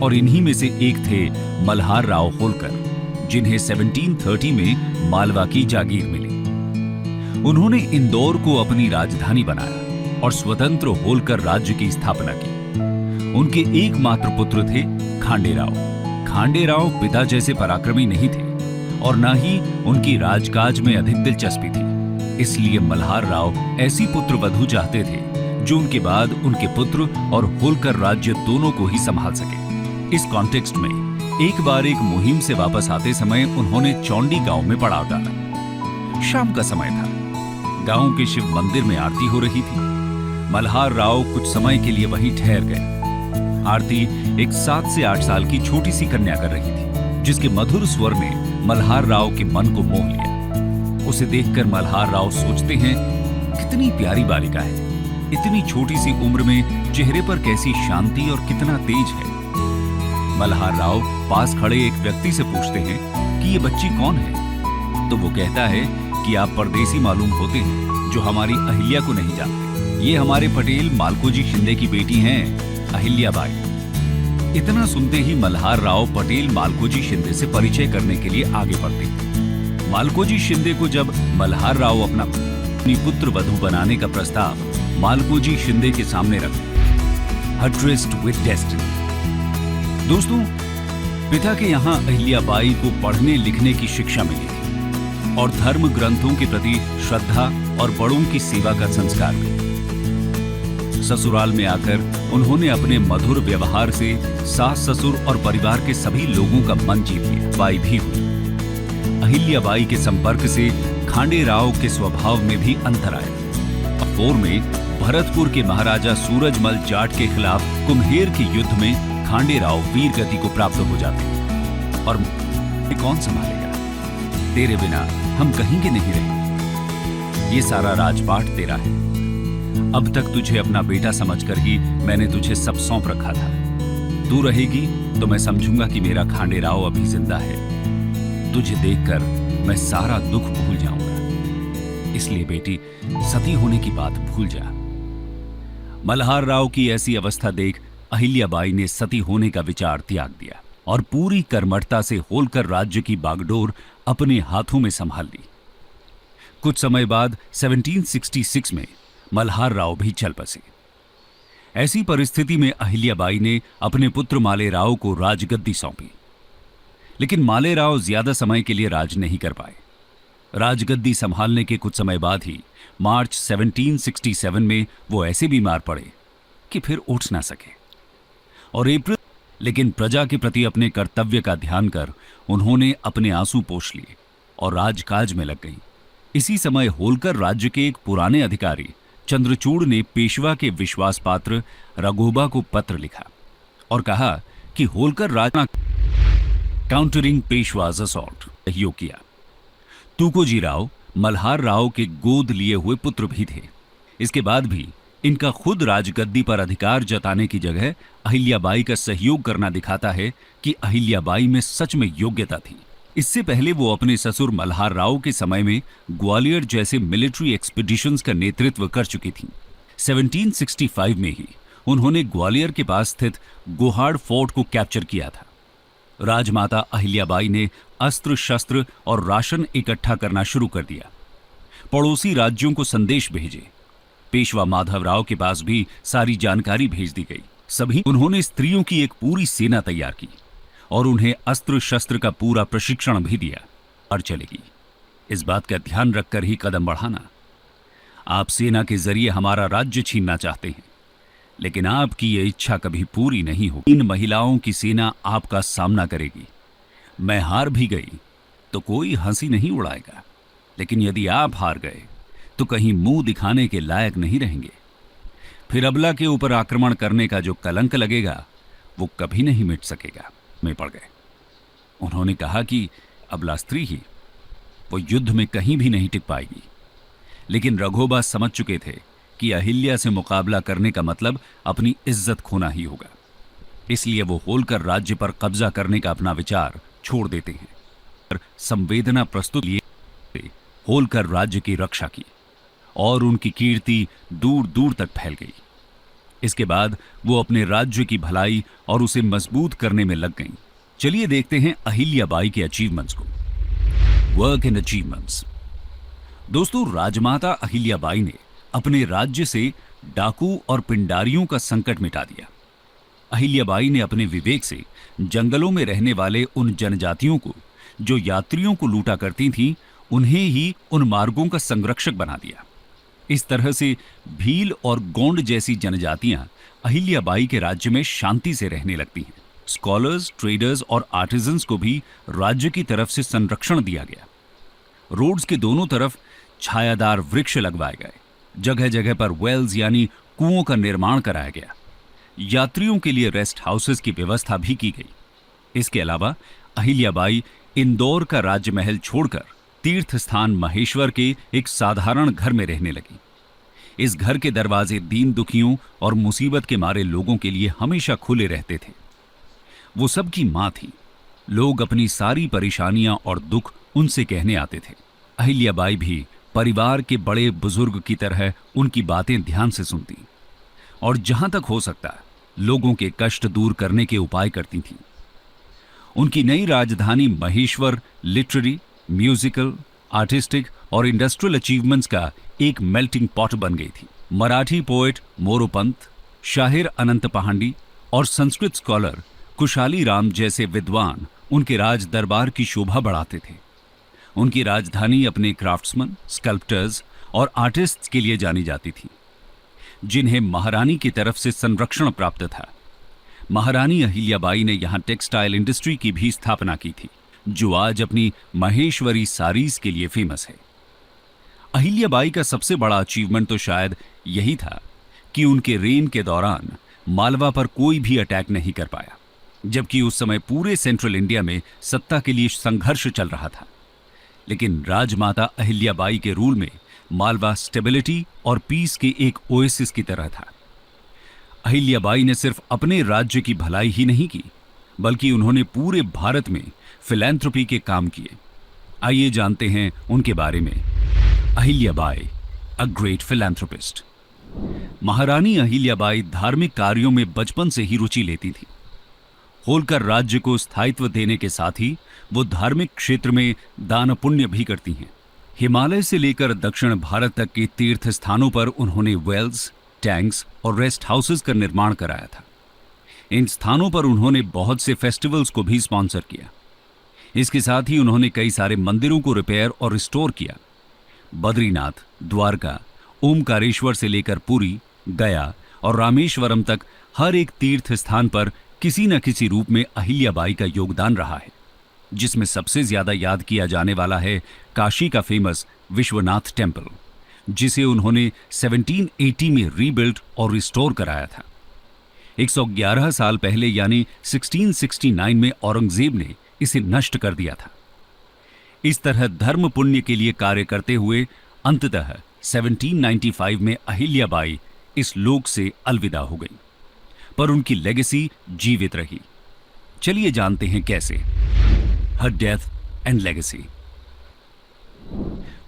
और इन्हीं में से एक थे मल्हार राव होलकर, जिन्हें 1730 में मालवा की जागीर मिली। उन्होंने इंदौर को अपनी राजधानी बनाया और स्वतंत्र होलकर राज्य की स्थापना की। उनके एकमात्र पुत्र थे खांडेराव। खांडेराव पिता जैसे पराक्रमी नहीं थे और न ही उनकी राजकाज में अधिक दिलचस्पी थी। इसलिए मल्हार राव ऐसी पुत्र वधू चाहते थे जो उनके बाद उनके पुत्र और होलकर राज्य दोनों को ही संभाल सके। इस कॉन्टेक्स्ट में एक बार एक मुहिम से वापस आते समय उन्होंने चौंडी गांव में पड़ाव डाला। शाम का समय था। गांव के शिव मंदिर में आरती हो रही थी। मल्हार राव कुछ समय के लिए वहीं ठहर गए। आरती एक 7 से 8 साल की छोटी सी कन्या कर रही थी, जिसके मधुर स्वर ने मल्हार राव के मन को मोह लिया। उसे देखकर मल्हार राव सोचते हैं, कितनी प्यारी बालिका है। इतनी छोटी सी उम्र में चेहरे पर कैसी शांति और कितना तेज है। मल्हार राव पास खड़े एक व्यक्ति से पूछते हैं कि ये बच्ची कौन है। तो वो कहता है कि आप परदेसी मालूम होते हैं जो हमारी अहिल्या को नहीं जानते। ये हमारे पटेल मालकोजी शिंदे की बेटी हैं, अहिल्याबाई। इतना सुनते ही मल्हार राव पटेल मालकोजी शिंदे से परिचय करने के लिए आगे बढ़ते। मालकोजी शिंदे को जब मल्हार राव अपनी पुत्र वधू बनाने का प्रस्ताव मालकोजी शिंदे के सामने रखते। Tourist with destiny. दोस्तों, पिता के यहाँ अहिल्याबाई को पढ़ने लिखने की शिक्षा मिली थी और धर्म ग्रंथों के प्रति श्रद्धा और बड़ों की सेवा का संस्कार भी। ससुराल में आकर उन्होंने अपने मधुर व्यवहार से सास ससुर और परिवार के सभी लोगों का मन जीत लिया। बाई भी हुई। अहिल्याबाई के संपर्क से खांडेराव के स्वभाव में भी अंतर आया। अफोर में भरतपुर के महाराजा सूरजमल जाट के खिलाफ कुम्हेर के युद्ध में खांडेराव वीर गति को प्राप्त हो जाते हैं। और कौन संभालेगा? तेरे बिना हम कहीं के नहीं रहेंगे। ये सारा राजपाट तेरा है। अब तक तुझे अपना बेटा समझकर ही मैंने तुझे सब सौंप रखा था। तू रहेगी तो मैं समझूंगा कि मेरा खांडेराव अभी जिंदा है। तुझे देखकर मैं सारा दुख भूल जाऊंगा। इसलिए बेटी, सती होने की बात भूल जा। मल्हार राव की ऐसी अवस्था देख अहिल्याबाई ने सती होने का विचार त्याग दिया और पूरी कर्मठता से होलकर राज्य की बागडोर अपने हाथों में संभाल ली। कुछ समय बाद 1766 में मल्हार राव भी चल बसे। ऐसी परिस्थिति में अहिल्याबाई ने अपने पुत्र मालेराव को राजगद्दी सौंपी। लेकिन मालेराव ज्यादा समय के लिए राज नहीं कर पाए। राजगद्दी संभालने के कुछ समय बाद ही मार्च 1767 में वो ऐसे बीमार पड़े कि फिर उठ ना सके और लेकिन प्रजा के प्रति अपने कर्तव्य का ध्यान कर उन्होंने अपने आंसू पोंछ लिए और राजकाज में लग गई। इसी समय होलकर राज्य के एक पुराने अधिकारी चंद्रचूड़ ने पेशवा के विश्वास पात्र रघोबा को पत्र लिखा और कहा कि होलकर राज काउंटरिंग पेशवाज असॉल्ट सहयोग किया। तुकोजी राव मल्हार राव के गोद लिए हुए पुत्र भी थे। इसके बाद भी इनका खुद राजगद्दी पर अधिकार जताने की जगह अहिल्याबाई का सहयोग करना दिखाता है कि अहिल्याबाई में सच में योग्यता थी। इससे पहले वो अपने ससुर मल्हार राव के समय में ग्वालियर जैसे मिलिट्री एक्सपीडिशंस का नेतृत्व कर चुकी थीं। 1765 में ही उन्होंने ग्वालियर के पास स्थित गोहाड़ फोर्ट को कैप्चर किया था। राजमाता अहिल्याबाई ने अस्त्र शस्त्र और राशन इकट्ठा करना शुरू कर दिया। पड़ोसी राज्यों को संदेश भेजे। पेशवा माधवराव के पास भी सारी जानकारी भेज दी गई। सभी उन्होंने स्त्रियों की एक पूरी सेना तैयार की और उन्हें अस्त्र शस्त्र का पूरा प्रशिक्षण भी दिया। और चलेगी, इस बात का ध्यान रखकर ही कदम बढ़ाना। आप सेना के जरिए हमारा राज्य छीनना चाहते हैं, लेकिन आपकी ये इच्छा कभी पूरी नहीं होगी। इन महिलाओं की सेना आपका सामना करेगी। मैं हार भी गई तो कोई हंसी नहीं उड़ाएगा, लेकिन यदि आप हार गए तो कहीं मुंह दिखाने के लायक नहीं रहेंगे। फिर अबला के ऊपर आक्रमण करने का जो कलंक लगेगा वो कभी नहीं मिट सकेगा। में पड़ गए। उन्होंने कहा कि अबला स्त्री ही, वो युद्ध में कहीं भी नहीं टिक पाएगी। लेकिन रघोबा समझ चुके थे कि अहिल्या से मुकाबला करने का मतलब अपनी इज्जत खोना ही होगा। इसलिए वो होलकर राज्य पर कब्जा करने का अपना विचार छोड़ देते हैं। संवेदना प्रस्तुत लिए होलकर राज्य की रक्षा की और उनकी कीर्ति दूर दूर तक फैल गई। इसके बाद वो अपने राज्य की भलाई और उसे मजबूत करने में लग गईं। चलिए देखते हैं अहिल्याबाई के अचीवमेंट्स को। Work and achievements. दोस्तों, राजमाता अहिल्याबाई ने अपने राज्य से डाकू और पिंडारियों का संकट मिटा दिया। अहिल्याबाई ने अपने विवेक से जंगलों में रहने वाले उन जनजातियों को जो यात्रियों को लूटा करती थीं, उन्हें ही उन मार्गों का संरक्षक बना दिया। इस तरह से भील और गोंड जैसी जनजातियां अहिल्याबाई के राज्य में शांति से रहने लगती हैं। स्कॉलर्स, ट्रेडर्स और आर्टिजन्स को भी राज्य की तरफ से संरक्षण दिया गया। रोड्स के दोनों तरफ छायादार वृक्ष लगवाए गए। जगह जगह पर वेल्स यानी कुओं का निर्माण कराया गया। यात्रियों के लिए रेस्ट हाउसेस की व्यवस्था भी की गई। इसके अलावा अहिल्याबाई इंदौर का राजमहल छोड़कर तीर्थ स्थान महेश्वर के एक साधारण घर में रहने लगी। इस घर के दरवाजे दीन दुखियों और मुसीबत के मारे लोगों के लिए हमेशा खुले रहते थे। वो सबकी मां थी। लोग अपनी सारी परेशानियां और दुख उनसे कहने आते थे। अहिल्याबाई भी परिवार के बड़े बुजुर्ग की तरह उनकी बातें ध्यान से सुनती और जहां तक हो सकता लोगों के कष्ट दूर करने के उपाय करती थीं। उनकी नई राजधानी महेश्वर लिटरेरी, म्यूजिकल, आर्टिस्टिक और इंडस्ट्रियल अचीवमेंट्स का एक मेल्टिंग पॉट बन गई थी। मराठी पोएट मोरोपंत, शाहिर अनंत पहांडी और संस्कृत स्कॉलर कुशाली राम जैसे विद्वान उनके राज दरबार की शोभा बढ़ाते थे। उनकी राजधानी अपने क्राफ्ट्समैन, स्कल्प्टर्स और आर्टिस्ट्स के लिए जानी जाती थी, जिन्हें महारानी की तरफ से संरक्षण प्राप्त था। महारानी अहिल्याबाई ने यहां टेक्सटाइल इंडस्ट्री की भी स्थापना की थी, जो आज अपनी महेश्वरी साड़ीज के लिए फेमस है। अहिल्याबाई का सबसे बड़ा अचीवमेंट तो शायद यही था कि उनके रेन के दौरान मालवा पर कोई भी अटैक नहीं कर पाया, जबकि उस समय पूरे सेंट्रल इंडिया में सत्ता के लिए संघर्ष चल रहा था। लेकिन राजमाता अहिल्याबाई के रूल में मालवा स्टेबिलिटी और पीस के एक ओएसिस की तरह था। अहिल्याबाई ने सिर्फ अपने राज्य की भलाई ही नहीं की, बल्कि उन्होंने पूरे भारत में फिलैंथ्रोपी के काम किए। आइए जानते हैं उनके बारे में। Ahilyabai, a great philanthropist. महारानी अहिल्याबाई धार्मिक कार्यों में बचपन से ही रुचि लेती थी। होलकर राज्य को स्थायित्व देने के साथ ही वो धार्मिक क्षेत्र में दान पुण्य भी करती हैं। हिमालय से लेकर दक्षिण भारत तक के तीर्थ स्थानों पर उन्होंने वेल्स, टैंक्स और रेस्ट हाउसेस का निर्माण कराया था। इन स्थानों पर उन्होंने बहुत से फेस्टिवल्स को भी स्पॉन्सर किया। इसके साथ ही उन्होंने कई सारे मंदिरों को रिपेयर और रिस्टोर किया। बद्रीनाथ, द्वारका, ओमकारेश्वर से लेकर पुरी, गया और रामेश्वरम तक हर एक तीर्थ स्थान पर किसी न किसी रूप में अहिल्याबाई का योगदान रहा है, जिसमें सबसे ज्यादा याद किया जाने वाला है काशी का फेमस विश्वनाथ टेम्पल, जिसे उन्होंने 1780 में रीबिल्ड और रिस्टोर कराया था। 111 साल पहले यानी 1669 में औरंगजेब ने इसे नष्ट कर दिया था। इस तरह धर्म पुण्य के लिए कार्य करते हुए अंततः 1795 में अहिल्याबाई इस लोक से अलविदा हो गई, पर उनकी लेगेसी जीवित रही। चलिए जानते हैं कैसे। Her death and legacy.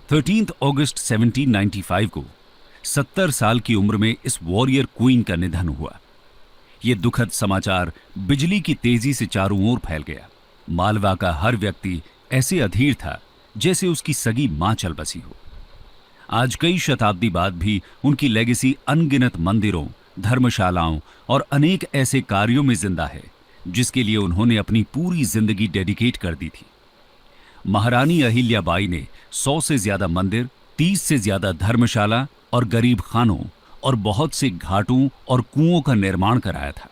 13 अगस्त 1795 को 70 साल की उम्र में इस वॉरियर क्वीन का निधन हुआ। यह दुखद समाचार बिजली की तेजी से चारों ओर फैल गया। मालवा का हर व्यक्ति ऐसे अधीर था जैसे उसकी सगी मां चल बसी हो। आज कई शताब्दी बाद भी उनकी लेगेसी अनगिनत मंदिरों, धर्मशालाओं और अनेक ऐसे कार्यों में जिंदा है जिसके लिए उन्होंने अपनी पूरी जिंदगी डेडिकेट कर दी थी। महारानी अहिल्याबाई ने 100 से ज्यादा मंदिर, 30 से ज्यादा धर्मशाला और गरीब खानों और बहुत से घाटों और कुओं का निर्माण कराया था।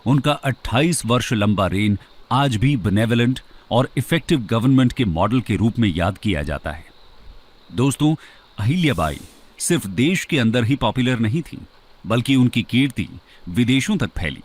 उनका 28 वर्ष लंबा रेन आज भी बेनेवलेंट और इफेक्टिव गवर्नमेंट के मॉडल के रूप में याद किया जाता है। दोस्तों, अहिल्याबाई सिर्फ देश के अंदर ही पॉपुलर नहीं थी, बल्कि उनकी कीर्ति विदेशों तक फैली।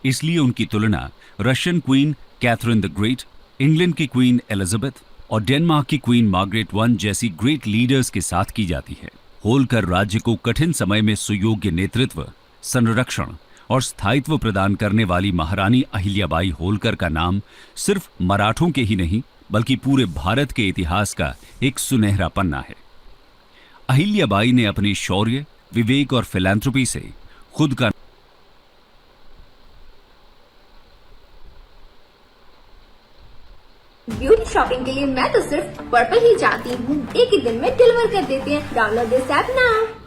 इसलिए उनकी तुलना Russian queen Catherine the great, England की क्वीन एलिजाबेथ और डेनमार्क की क्वीन मार्गरेट वन जैसी ग्रेट लीडर्स के साथ की जाती है। होलकर राज्य को कठिन समय में सुयोग्य नेतृत्व, संरक्षण और स्थायित्व प्रदान करने वाली महारानी अहिल्याबाई होलकर का नाम सिर्फ मराठों के ही नहीं, बल्कि पूरे भारत के इतिहास का एक सुनहरा पन्ना है। अहिल्याबाई ने अपने शौर्य, विवेक और फिलैंथ्रोपी से खुद का ब्यूटी शॉपिंग के लिए मैं तो सिर्फ पर्पल ही चाहती हूँ। एक ही दिन में डिलीवर कर देते हैं। Download this app now.